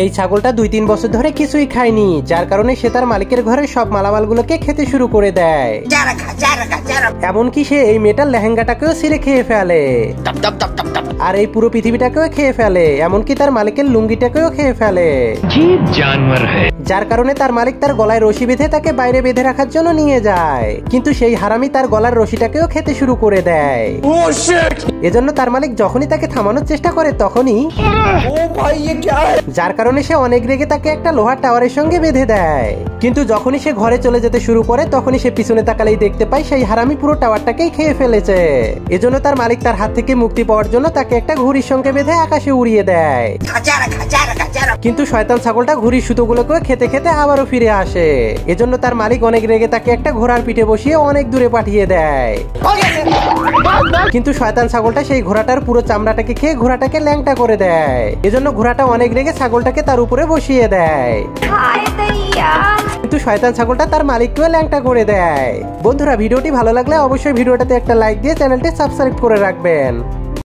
এই ছাগলটা 2-3 বছর ধরে কিছুই খায়নি, যার কারণে সে তার মালিকের ঘরে সব মালামালগুলোকে খেতে শুরু করে দেয়। এমনকি সে এই মেয়েটার লেহেঙ্গাটাকেও ছিঁড়ে খেয়ে ফেলে, আর এই পুরো পৃথিবীটাকেও খেয়ে ফেলে, এমনকি তার মালিকের লুঙ্গিটাকেও খেয়ে ফেলে। যার কারণে তার মালিক তার গলায় রশি বেঁধে তাকে বাইরে বেঁধে রাখার জন্য নিয়ে যায়, কিন্তু সেই হারামি তার গলার রশিটাকেও খেতে শুরু করে দেয়। এজন্য তার মালিক যখনই তাকে থামানোর চেষ্টা করে তখনই যার কারণে সে অনেক রেগে তাকে একটা লোহার টাওয়ারের সঙ্গে বেঁধে দেয়। কিন্তু যখনই সে ঘরে চলে যেতে শুরু করে তখনই সে পিছনে তাকালেই দেখতে পায় সেই হারামি পুরো টাওয়ারটাকেই খেয়ে ফেলেছে। এজন্য তার মালিক তার হাত থেকে মুক্তি পাওয়ার জন্য তাকে একটা ঘুড়ির সঙ্গে বেঁধে আকাশে উড়িয়ে দেয়। কিন্তু শয়তান ছাগলটা ঘুড়ির সুতোগুলোকে খেতে খেতে আবারও ফিরে আসে। এজন্য তার মালিক অনেক রেগে তাকে একটা ঘোড়ার পিঠে বসিয়ে অনেক দূরে পাঠিয়ে দেয়। কিন্তু শয়তান ছাগলটা সেই ঘোড়াটার পুরো চামড়াটাকে খেয়ে ঘোড়াটাকে ল্যাংটা করে দেয়। এজন্য ঘোড়াটা অনেক রেগে ছাগলটাকে তার উপরে বসিয়ে দেয়। কিন্তু শয়তান ছাগলটা তার মালিককেও ল্যাংটা করে দেয়। বন্ধুরা, ভিডিওটি ভালো লাগলে অবশ্যই ভিডিওটাতে একটা লাইক দিয়ে চ্যানেলটি সাবস্ক্রাইব করে রাখবেন।